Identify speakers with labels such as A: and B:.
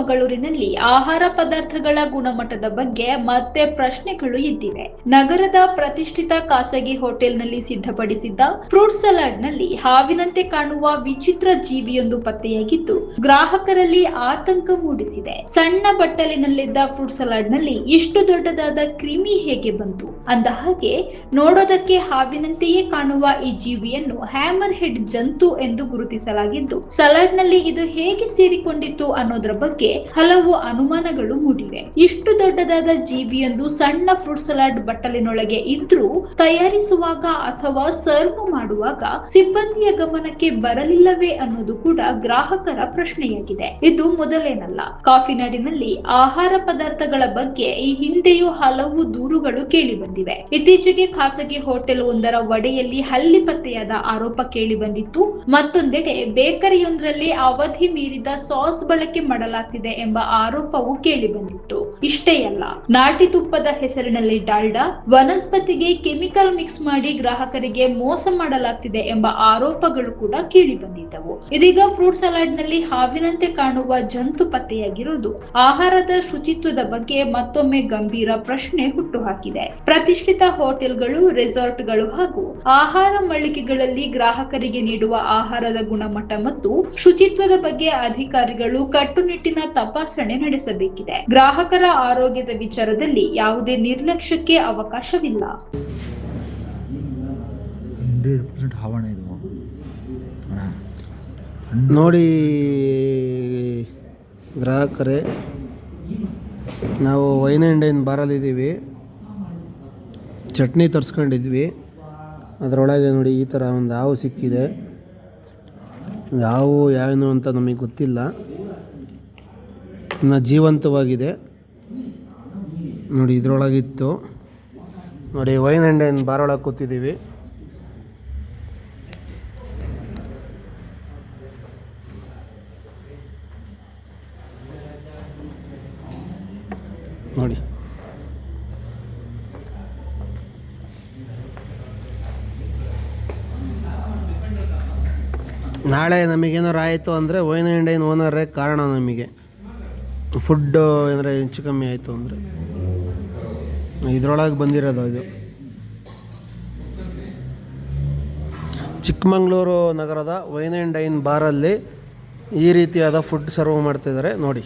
A: ಚಿಕ್ಕಮಗಳೂರಿನಲ್ಲಿ ಆಹಾರ ಪದಾರ್ಥಗಳ ಗುಣಮಟ್ಟದ ಬಗ್ಗೆ ಮತ್ತೆ ಪ್ರಶ್ನೆಗಳು ಎದ್ದಿವೆ. ನಗರದ ಪ್ರತಿಷ್ಠಿತ ಖಾಸಗಿ ಹೋಟೆಲ್ನಲ್ಲಿ ಸಿದ್ಧಪಡಿಸಿದ್ದ ಫ್ರೂಟ್ ಸಲಾಡ್ನಲ್ಲಿ ಹಾವಿನಂತೆ ಕಾಣುವ ವಿಚಿತ್ರ ಜೀವಿಯೊಂದು ಪತ್ತೆಯಾಗಿದ್ದು ಗ್ರಾಹಕರಲ್ಲಿ ಆತಂಕ ಮೂಡಿಸಿದೆ. ಸಣ್ಣ ಬಟ್ಟಲಿನಲ್ಲಿದ್ದ ಫ್ರೂಟ್ ಸಲಾಡ್ನಲ್ಲಿ ಇಷ್ಟು ದೊಡ್ಡದಾದ ಕ್ರಿಮಿ ಹೇಗೆ ಬಂತು? ಅಂದ ಹಾಗೆ ನೋಡೋದಕ್ಕೆ ಹಾವಿನಂತೆಯೇ ಕಾಣುವ ಈ ಜೀವಿಯನ್ನು ಹ್ಯಾಮರ್ ಹೆಡ್ ಜಂತು ಎಂದು ಗುರುತಿಸಲಾಗಿದ್ದು ಸಲಾಡ್ನಲ್ಲಿ ಇದು ಹೇಗೆ ಸೇರಿಕೊಂಡಿತ್ತು ಅನ್ನೋದರ ಬಗ್ಗೆ ಹಲವು ಅನುಮಾನಗಳು ಮೂಡಿವೆ. ಇಷ್ಟು ದೊಡ್ಡದಾದ ಜೀವಿಯೊಂದು ಸಣ್ಣ ಫ್ರೂಟ್ ಸಲಾಡ್ ಬಟ್ಟಲಿನೊಳಗೆ ಇದ್ರೂ ತಯಾರಿಸುವಾಗ ಅಥವಾ ಸರ್ವ್ ಮಾಡುವಾಗ ಸಿಬ್ಬಂದಿಯ ಗಮನಕ್ಕೆ ಬರಲಿಲ್ಲವೇ ಅನ್ನೋದು ಕೂಡ ಗ್ರಾಹಕರ ಪ್ರಶ್ನೆಯಾಗಿದೆ. ಇದು ಮೊದಲೇನಲ್ಲ. ಕಾಫಿ ನಾಡಿನಲ್ಲಿ ಆಹಾರ ಪದಾರ್ಥಗಳ ಬಗ್ಗೆ ಈ ಹಿಂದೆಯೂ ಹಲವು ದೂರುಗಳು ಕೇಳಿ ಬಂದಿವೆ. ಇತ್ತೀಚೆಗೆ ಖಾಸಗಿ ಹೋಟೆಲ್ ಒಂದರ ವಡೆಯಲ್ಲಿ ಹಲ್ಲಿ ಪತ್ತೆಯಾದ ಆರೋಪ ಕೇಳಿ ಬಂದಿತ್ತು. ಮತ್ತೊಂದೆಡೆ ಬೇಕರಿಯೊಂದರಲ್ಲಿ ಅವಧಿ ಮೀರಿದ ಸಾಸ್ ಬಳಕೆ ಮಾಡಲಾಗ್ತಿದೆ ಎಂಬ ಆರೋಪವು ಕೇಳಿ ಬಂದಿತ್ತು. ಇಷ್ಟೇ ಅಲ್ಲ, ನಾಟಿ ತುಪ್ಪದ ಹೆಸರಿನಲ್ಲಿ ಡಾಲ್ಡಾ, ವನಸ್ಪತಿಗೆ ಕೆಮಿಕಲ್ ಮಿಕ್ಸ್ ಮಾಡಿ ಗ್ರಾಹಕರಿಗೆ ಮೋಸ ಮಾಡಲಾಗ್ತಿದೆ ಎಂಬ ಆರೋಪಗಳು ಕೂಡ ಕೇಳಿ ಬಂದಿದ್ದವು. ಇದೀಗ ಫ್ರೂಟ್ ಸಲಾಡ್ ನಲ್ಲಿ ಹಾವಿನಂತೆ ಕಾಣುವ ಜಂತು ಪತ್ತೆಯಾಗಿರುವುದು ಆಹಾರದ ಶುಚಿತ್ವದ ಬಗ್ಗೆ ಮತ್ತೊಮ್ಮೆ ಗಂಭೀರ ಪ್ರಶ್ನೆ ಹುಟ್ಟುಹಾಕಿದೆ. ಪ್ರತಿಷ್ಠಿತ ಹೋಟೆಲ್ಗಳು, ರೆಸಾರ್ಟ್ಗಳು ಹಾಗೂ ಆಹಾರ ಮಳಿಗೆಗಳಲ್ಲಿ ಗ್ರಾಹಕರಿಗೆ ನೀಡುವ ಆಹಾರದ ಗುಣಮಟ್ಟ ಮತ್ತು ಶುಚಿತ್ವದ ಬಗ್ಗೆ ಅಧಿಕಾರಿಗಳು ಕಟ್ಟುನಿಟ್ಟಿನ ತಪಾಸಣೆ ನಡೆಸಬೇಕಿದೆ. ಗ್ರಾಹಕರ ಆರೋಗ್ಯದ ವಿಚಾರದಲ್ಲಿ ಯಾವುದೇ ನಿರ್ಲಕ್ಷ್ಯಕ್ಕೆ ಅವಕಾಶವಿಲ್ಲ.
B: ನೋಡಿ ಗ್ರಾಹಕರೇ, ನಾವು ವೈನ್ ಆ್ಯಂಡ್ ಡೈನ್ ಬಾರಲ್ಲಿದ್ದೀವಿ. ಚಟ್ನಿ ತರಿಸ್ಕೊಂಡಿದ್ವಿ. ಅದರೊಳಗೆ ನೋಡಿ ಈ ಥರ ಒಂದು ಹಾವು ಸಿಕ್ಕಿದೆ. ಹಾವು ಯಾವೇನು ಅಂತ ನಮಗೆ ಗೊತ್ತಿಲ್ಲ. ಇನ್ನು ಜೀವಂತವಾಗಿದೆ ನೋಡಿ. ಇದರೊಳಗಿತ್ತು ನೋಡಿ. ವೈನ್ ಆ್ಯಂಡ್ ಡೈನ್ ಬಾರ್ ಒಳಗೆ ಕೂತಿದ್ದೀವಿ. ನೋಡಿ ನಾಳೆ ನಮಗೇನಾರು ಆಯಿತು ಅಂದರೆ ವೈನ್ ಆ್ಯಂಡ್ ಡೈನ್ ಓನರೇ ಕಾರಣ. ನಮಗೆ ಫುಡ್ಡು ಏನಾರ ಹೆಚ್ಚು ಕಮ್ಮಿ ಆಯಿತು ಅಂದರೆ ಇದರೊಳಗೆ ಬಂದಿರೋದು. ಇದು ಚಿಕ್ಕಮಗಳೂರು ನಗರದ ವೈನ್ ಆ್ಯಂಡ್ ಡೈನ್ ಬಾರಲ್ಲಿ ಈ ರೀತಿಯಾದ ಫುಡ್ ಸರ್ವ್ ಮಾಡ್ತಿದ್ದಾರೆ ನೋಡಿ.